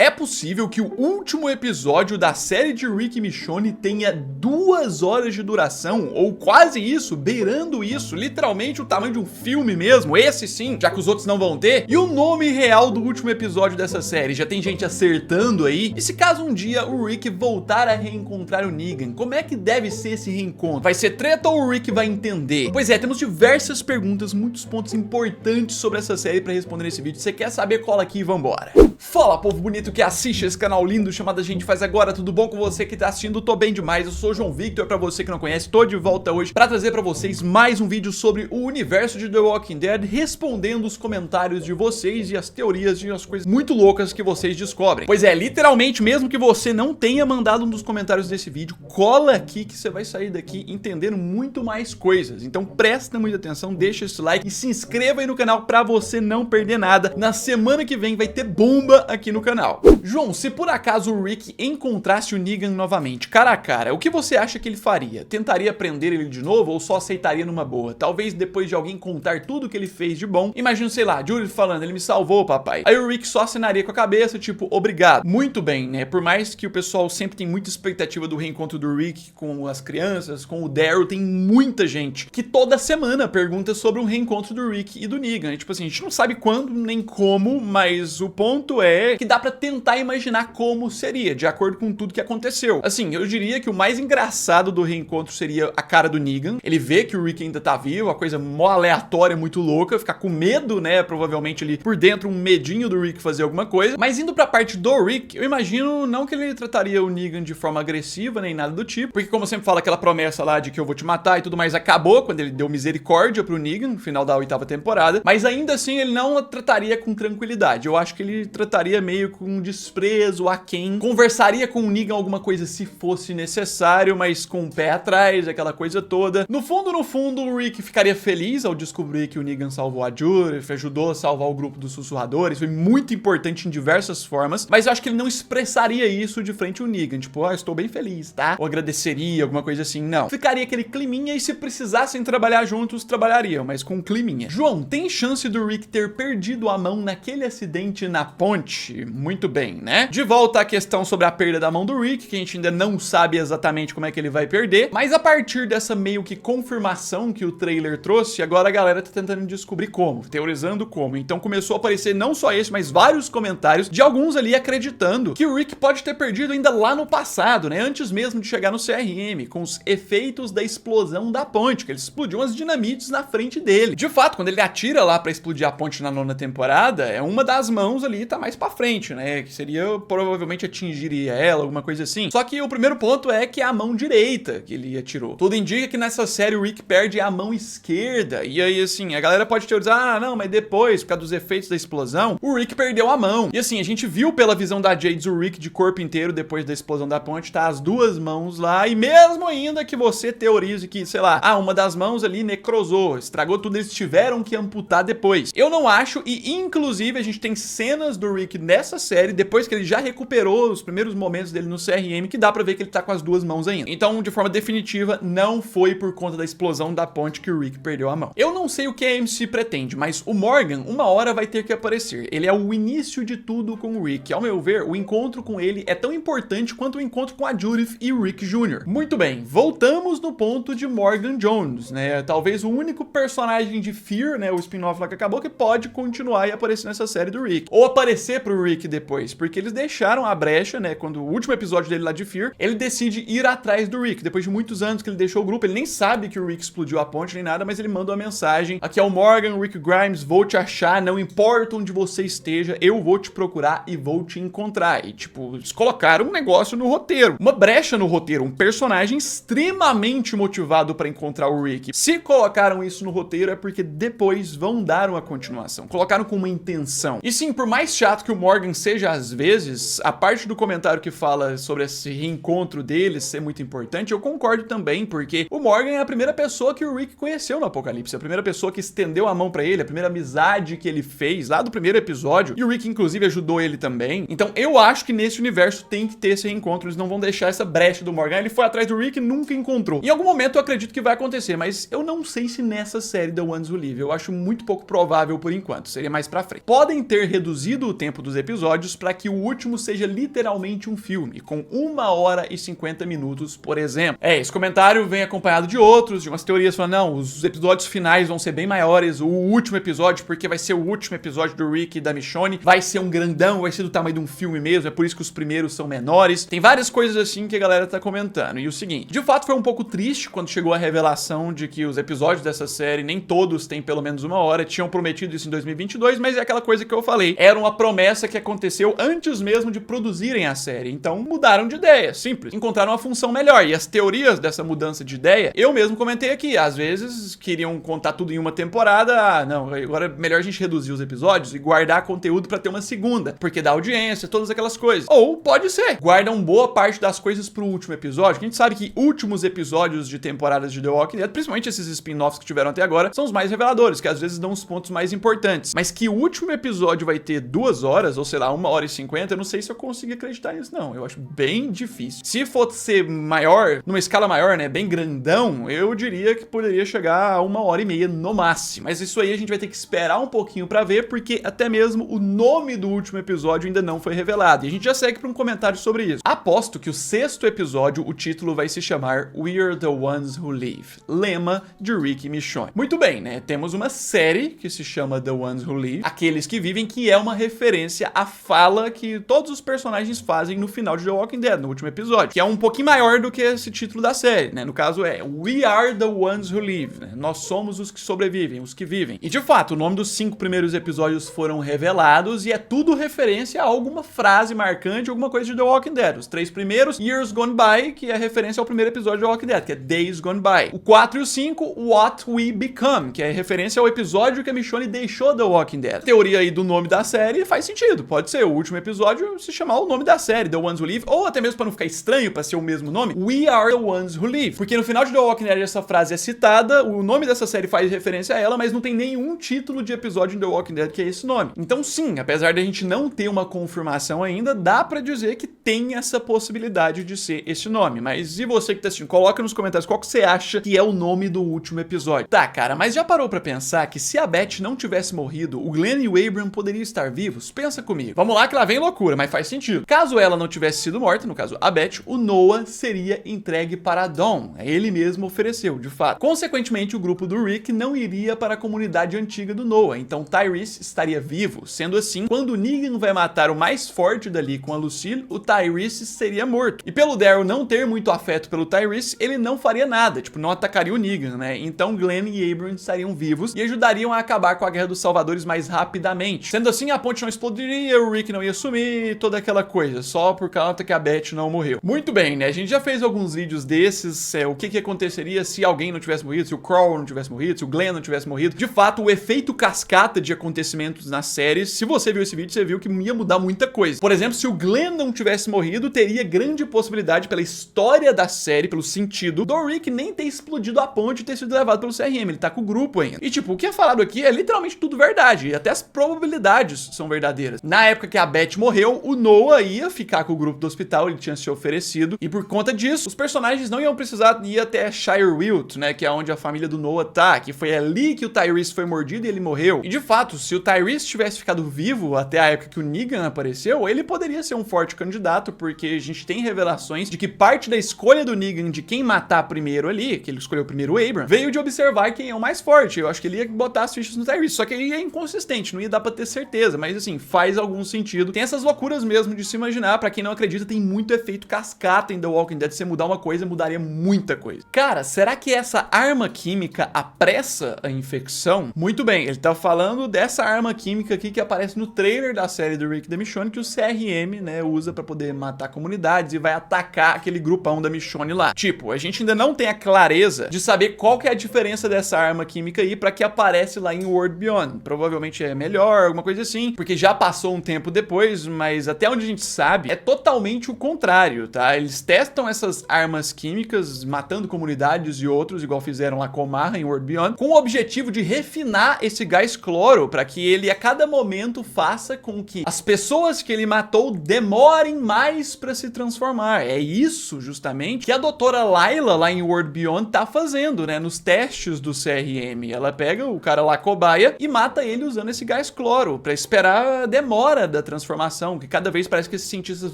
É possível que o último episódio da série de Rick e Michonne tenha 2 horas de duração, ou quase isso, beirando isso, literalmente o tamanho de um filme mesmo, esse sim, já que os outros não vão ter. E o nome real do último episódio dessa série, já tem gente acertando aí? E se caso um dia o Rick voltar a reencontrar o Negan, como é que deve ser esse reencontro? Vai ser treta ou o Rick vai entender? Pois é, temos diversas perguntas, muitos pontos importantes sobre essa série pra responder nesse vídeo. Se você quer saber, cola aqui e vambora. Fala, povo bonito que assiste esse canal lindo chamado A Gente Faz Agora, tudo bom com você que tá assistindo? Tô bem demais, eu sou o João Victor, pra você que não conhece, tô de volta hoje pra trazer pra vocês mais um vídeo sobre o universo de The Walking Dead, respondendo os comentários de vocês e as teorias e as coisas muito loucas que vocês descobrem. Pois é, literalmente, mesmo que você não tenha mandado um dos comentários desse vídeo, cola aqui que você vai sair daqui entendendo muito mais coisas. Então presta muita atenção, deixa esse like e se inscreva aí no canal pra você não perder nada. Na semana que vem vai ter bomba aqui no canal. João, se por acaso o Rick encontrasse o Negan novamente, cara a cara, o que você acha que ele faria? Tentaria prender ele de novo ou só aceitaria numa boa? Talvez depois de alguém contar tudo que ele fez de bom, imagina, sei lá, Judith falando, ele me salvou, papai. Aí o Rick só acenaria com a cabeça, tipo, obrigado. Muito bem, né? Por mais que o pessoal sempre tem muita expectativa do reencontro do Rick com as crianças, com o Daryl, tem muita gente que toda semana pergunta sobre um reencontro do Rick e do Negan. Tipo assim, a gente não sabe quando nem como, mas o ponto é que dá pra tentar imaginar como seria, de acordo com tudo que aconteceu. Assim, eu diria que o mais engraçado do reencontro seria a cara do Negan. Ele vê que o Rick ainda tá vivo, a coisa mó aleatória, muito louca, ficar com medo, né? Provavelmente ali por dentro um medinho do Rick fazer alguma coisa. Mas indo pra parte do Rick, eu imagino não que ele trataria o Negan de forma agressiva, nem nada do tipo, porque como sempre fala aquela promessa lá de que eu vou te matar e tudo mais, acabou quando ele deu misericórdia pro Negan no final da 8ª temporada, mas ainda assim ele não a trataria com tranquilidade. Eu acho que ele trataria meio com desprezo, aquém, conversaria com o Negan alguma coisa se fosse necessário, mas com o pé atrás, aquela coisa toda. No fundo, o Rick ficaria feliz ao descobrir que o Negan salvou a Judith, ajudou a salvar o grupo dos sussurradores, foi muito importante em diversas formas, mas eu acho que ele não expressaria isso de frente ao Negan, tipo, estou bem feliz, tá? Ou agradeceria, alguma coisa assim, não. Ficaria aquele climinha e se precisassem trabalhar juntos, trabalhariam, mas com climinha. João, tem chance do Rick ter perdido a mão naquele acidente na ponte? Muito bem, né? De volta à questão sobre a perda da mão do Rick, que a gente ainda não sabe exatamente como é que ele vai perder, mas a partir dessa meio que confirmação que o trailer trouxe, agora a galera tá tentando descobrir como, teorizando como. Então começou a aparecer não só esse, mas vários comentários de alguns ali acreditando que o Rick pode ter perdido ainda lá no passado, né? Antes mesmo de chegar no CRM, com os efeitos da explosão da ponte, que ele explodiu umas dinamites na frente dele. De fato, quando ele atira lá pra explodir a ponte na 9ª temporada, é uma das mãos ali tá mais pra frente, né? Que seria, provavelmente atingiria ela, alguma coisa assim. Só que o primeiro ponto é que é a mão direita que ele atirou. Tudo indica que nessa série o Rick perde a mão esquerda. E aí, assim, a galera pode teorizar, não, mas depois, por causa dos efeitos da explosão, o Rick perdeu a mão. E assim, a gente viu pela visão da Jades o Rick de corpo inteiro depois da explosão da ponte, tá as 2 mãos lá, e mesmo ainda que você teorize que, sei lá, uma das mãos ali necrosou, estragou tudo, eles tiveram que amputar depois. Eu não acho, e inclusive a gente tem cenas do Rick nessa série, depois que ele já recuperou os primeiros momentos dele no CRM, que dá pra ver que ele tá com as 2 mãos ainda. Então, de forma definitiva, não foi por conta da explosão da ponte que o Rick perdeu a mão. Eu não sei o que a AMC pretende, mas o Morgan, uma hora vai ter que aparecer. Ele é o início de tudo com o Rick. Ao meu ver, o encontro com ele é tão importante quanto o encontro com a Judith e o Rick Jr. Muito bem, voltamos no ponto de Morgan Jones, né? Talvez o único personagem de Fear, né? O spin-off lá que acabou, que pode continuar e aparecer nessa série do Rick. Ou aparecer pro Rick depois, porque eles deixaram a brecha, né? Quando o último episódio dele lá de Fear, ele decide ir atrás do Rick. Depois de muitos anos que ele deixou o grupo, ele nem sabe que o Rick explodiu a ponte nem nada, mas ele manda uma mensagem. Aqui é o Morgan, Rick Grimes, vou te achar, não importa onde você esteja, eu vou te procurar e vou te encontrar. E tipo, eles colocaram um negócio no roteiro, uma brecha no roteiro, um personagem extremamente motivado pra encontrar o Rick. Se colocaram isso no roteiro é porque depois vão dar uma continuação. Colocaram com uma intenção. E sim, por mais chato que o Morgan seja às vezes, a parte do comentário que fala sobre esse reencontro deles ser muito importante, eu concordo também, porque o Morgan é a primeira pessoa que o Rick conheceu no Apocalipse, a primeira pessoa que estendeu a mão pra ele, a primeira amizade que ele fez lá do primeiro episódio, e o Rick inclusive ajudou ele também. Então eu acho que nesse universo tem que ter esse reencontro, eles não vão deixar essa brecha do Morgan. Ele foi atrás do Rick e nunca encontrou. Em algum momento eu acredito que vai acontecer, mas eu não sei se nessa série The Ones Who Live, eu acho muito pouco provável por enquanto, seria mais pra frente. Podem ter reduzido o tempo dos episódios para que o último seja literalmente um filme, com 1 hora e 50 minutos, por exemplo. Esse comentário vem acompanhado de outros, de umas teorias falando, não, os episódios finais vão ser bem maiores, o último episódio, porque vai ser o último episódio do Rick e da Michonne, vai ser um grandão, vai ser do tamanho de um filme mesmo, é por isso que os primeiros são menores. Tem várias coisas assim que a galera tá comentando. E o seguinte, de fato foi um pouco triste quando chegou a revelação de que os episódios dessa série, nem todos têm pelo menos 1 hora, tinham prometido isso em 2022, mas é aquela coisa que eu falei, era uma promessa que aconteceu antes mesmo de produzirem a série, então mudaram de ideia, simples, encontraram uma função melhor, e as teorias dessa mudança de ideia, eu mesmo comentei aqui, às vezes queriam contar tudo em uma temporada, não, agora é melhor a gente reduzir os episódios e guardar conteúdo pra ter uma segunda, porque dá audiência, todas aquelas coisas, ou pode ser, guardam boa parte das coisas pro último episódio, que a gente sabe que últimos episódios de temporadas de The Walking Dead, principalmente esses spin-offs que tiveram até agora, são os mais reveladores, que às vezes dão os pontos mais importantes, mas que o último episódio vai ter 2 horas, ou sei lá, 1 hora e 50, eu não sei se eu consigo acreditar nisso não, eu acho bem difícil. Se fosse ser maior, numa escala maior, né, bem grandão, eu diria que poderia chegar a 1 hora e meia no máximo, mas isso aí a gente vai ter que esperar um pouquinho pra ver, porque até mesmo o nome do último episódio ainda não foi revelado, e a gente já segue pra um comentário sobre isso. Aposto que o 6º episódio, o título vai se chamar We're the Ones Who Live, lema de Rick e Michonne. Muito bem, né, temos uma série que se chama The Ones Who Live, Aqueles que Vivem, que é uma referência à fala que todos os personagens fazem no final de The Walking Dead, no último episódio, que é um pouquinho maior do que esse título da série, né, no caso é We Are the Ones Who Live, né? Nós somos os que sobrevivem, os que vivem. E de fato, o nome dos 5 primeiros episódios foram revelados e é tudo referência a alguma frase marcante, alguma coisa de The Walking Dead. Os 3 primeiros, Years Gone By, que é referência ao primeiro episódio de The Walking Dead, que é Days Gone By. O 4 e o 5, What We Become, que é referência ao episódio que a Michonne deixou The Walking Dead. A teoria aí do nome da série faz sentido, pode ser o último episódio se chamar o nome da série, The Ones Who Live, ou até mesmo para não ficar estranho, para ser o mesmo nome, We Are the Ones Who Live, porque no final de The Walking Dead essa frase é citada, o nome dessa série faz referência a ela, mas não tem nenhum título de episódio em The Walking Dead que é esse nome. Então sim, apesar de a gente não ter uma confirmação ainda, dá pra dizer que tem essa possibilidade de ser esse nome, mas e você que tá assistindo, coloca nos comentários qual que você acha que é o nome do último episódio. Tá, cara, mas já parou pra pensar que se a Beth não tivesse morrido, o Glenn e o Abraham poderiam estar vivos? Pensa comigo. Vamos lá que lá vem loucura, mas faz sentido. Caso ela não tivesse sido morta, no caso a Beth, o Noah seria entregue para Dawn. Ele mesmo ofereceu, de fato. Consequentemente, o grupo do Rick não iria para a comunidade antiga do Noah, então Tyrese estaria vivo. Sendo assim, quando o Negan vai matar o mais forte dali com a Lucille, o Tyrese seria morto. E pelo Daryl não ter muito afeto pelo Tyrese, ele não faria nada, tipo, não atacaria o Negan, né? Então Glenn e Abraham estariam vivos e ajudariam a acabar com a Guerra dos Salvadores mais rapidamente. Sendo assim, a ponte não explodiria, o Rick não ia sumir, toda aquela coisa, só por causa que a Beth não morreu. Muito bem, né? A gente já fez alguns vídeos desses, o que aconteceria se alguém não tivesse morrido, se o Carl não tivesse morrido, se o Glenn não tivesse morrido. De fato, o efeito cascata de acontecimentos nas séries, se você viu esse vídeo, você viu que ia mudar muita coisa. Por exemplo, se o Glenn não tivesse morrido, teria grande possibilidade pela história da série, pelo sentido do Rick nem ter explodido a ponte e ter sido levado pelo CRM, ele tá com o grupo ainda. E tipo, o que é falado aqui é literalmente tudo verdade, e até as probabilidades são verdadeiras. Na época que a Beth morreu, o Noah ia ficar com o grupo do hospital, ele tinha se oferecido, e por conta disso, os personagens não iam precisar ir até Shirewilt, né, que é onde a família do Noah tá, que foi ali que o Tyrese foi mordido e ele morreu. E de fato, se o Tyrese tivesse ficado vivo até a época que o Negan apareceu, ele poderia ser um forte candidato, porque a gente tem revelações de que parte da escolha do Negan de quem matar primeiro ali, que ele escolheu primeiro o Abraham, veio de observar quem é o mais forte. Eu acho que ele ia botar as fichas no Tyrese, só que ele é inconsistente, não ia dar pra ter certeza, mas assim, faz algum sentido. Tem essas loucuras mesmo de se imaginar, pra quem não acredita, tem muito efeito cascata em The Walking Dead, se você mudar uma coisa, mudaria muita coisa. Cara, será que essa arma química apressa a infecção? Muito bem, ele tá falando dessa arma química aqui que aparece no trailer da série do Rick e da Michonne, que o CRM, né, usa pra poder matar comunidades e vai atacar aquele grupão da Michonne lá. Tipo, a gente ainda não tem a clareza de saber qual que é a diferença dessa arma química aí pra que aparece lá em World Beyond. Provavelmente é melhor, alguma coisa assim, porque já passou um tempo depois, mas até onde a gente sabe, é totalmente o contrário, tá? Eles testam essas armas químicas, matando comunidades e outros, igual fizeram lá com o Marra em World Beyond, com o objetivo de refinar esse gás cloro, pra que ele a cada momento faça com que as pessoas que ele matou demorem mais pra se transformar. É isso, justamente, que a doutora Layla, lá em World Beyond, tá fazendo, né? Nos testes do CRM. Ela pega o cara lá, cobaia, e mata ele usando esse gás cloro, pra esperar a demora da transformação, que cada vez parece que esses cientistas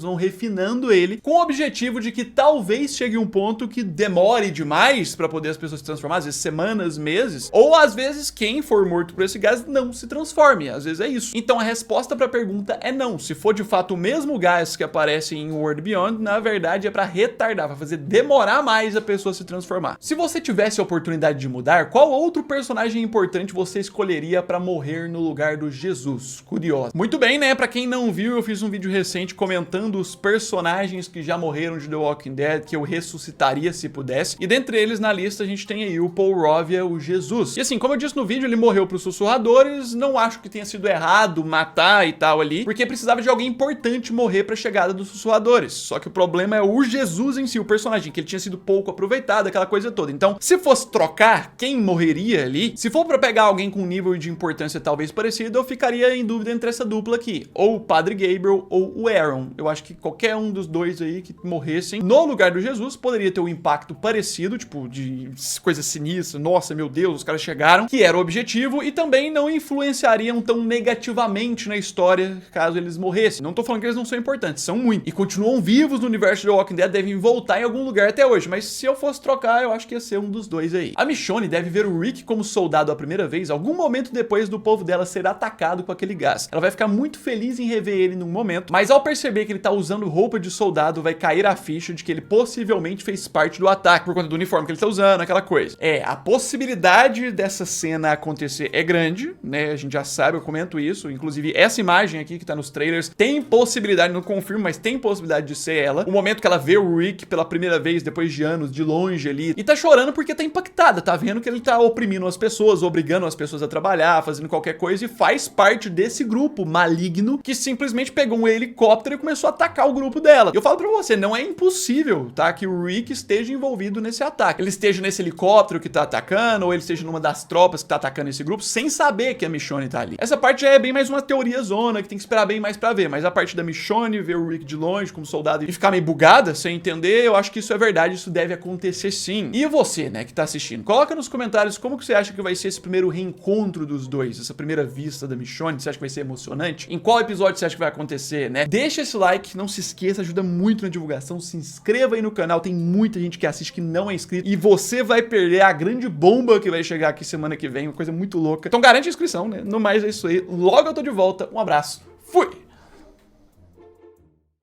vão refinando ele com o objetivo de que talvez chegue um ponto que demore demais para poder as pessoas se transformar, às vezes semanas, meses, ou às vezes quem for morto por esse gás não se transforme, às vezes é isso. Então a resposta para a pergunta é não. Se for de fato o mesmo gás que aparece em World Beyond, na verdade é para retardar, para fazer demorar mais a pessoa se transformar. Se você tivesse a oportunidade de mudar, qual outro personagem importante você escolheria para morrer no lugar do Jesus? Curioso. Muito bem, né? Para quem não viu, eu fiz um vídeo recente comentando os personagens que já morreram de The Walking Dead, que eu ressuscitaria se pudesse. E dentre eles na lista a gente tem aí o Paul Rovia, o Jesus. E assim, como eu disse no vídeo, ele morreu pros sussurradores. Não acho que tenha sido errado matar e tal ali, porque precisava de alguém importante morrer pra chegada dos sussurradores. Só que o problema é o Jesus em si, o personagem, que ele tinha sido pouco aproveitado, aquela coisa toda. Então, se fosse trocar quem morreria ali, se for pra pegar alguém com um nível de importância talvez parecido, eu ficaria em dúvida entre essa dupla aqui, ou o Padre Gabriel ou o Aaron. Eu acho que qualquer um dos dois aí que morressem no lugar do Jesus poderia ter um impacto parecido, tipo, de coisa sinistra, nossa, meu Deus, os caras chegaram, que era o objetivo, e também não influenciariam tão negativamente na história caso eles morressem. Não tô falando que eles não são importantes, são muito, e continuam vivos no universo de The Walking Dead, devem voltar em algum lugar até hoje, mas se eu fosse trocar, eu acho que ia ser um dos dois aí. A Michonne deve ver o Rick como soldado a primeira vez, algum momento depois do povo dela ser atacado com aquele gás. Ela vai ficar muito feliz em rever ele num momento, mas ao perceber que ele tá usando roupa de soldado, vai cair a ficha de que ele possivelmente fez parte do ataque, por conta do uniforme que ele tá usando, aquela coisa. A possibilidade dessa cena acontecer é grande, né, a gente já sabe, eu comento isso, inclusive essa imagem aqui que tá nos trailers, tem possibilidade, não confirmo, mas tem possibilidade de ser ela. O momento que ela vê o Rick pela primeira vez, depois de anos, de longe ali, e tá chorando porque tá impactada, tá vendo que ele tá oprimindo as pessoas, obrigando as pessoas a trabalhar, fazendo qualquer coisa, e faz parte desse grupo maligno que simplesmente pegou um helicóptero e começou a atacar o grupo dela. E eu falo pra você, não é impossível, tá, que o Rick esteja envolvido nesse ataque. Ele esteja nesse helicóptero que tá atacando, ou ele esteja numa das tropas que tá atacando esse grupo, sem saber que a Michonne tá ali. Essa parte já é bem mais uma teoria zona, que tem que esperar bem mais pra ver, mas a parte da Michonne, ver o Rick de longe como soldado e ficar meio bugada, sem entender, eu acho que isso é verdade, isso deve acontecer sim. E você, né, que tá assistindo, coloca nos comentários como que você acha que vai ser esse primeiro reencontro dos dois, essa primeira vista da Michonne, você acha que vai ser emocionante? Em qual episódio você acha que vai acontecer, né? Deixa esse like, não se esqueça, ajuda muito na divulgação, se inscreva aí no canal, tem muita gente que assiste que não é inscrito, e você vai perder a grande bomba que vai chegar aqui semana que vem, uma coisa muito louca. Então garante a inscrição, né? No mais é isso aí, logo eu tô de volta, um abraço, fui!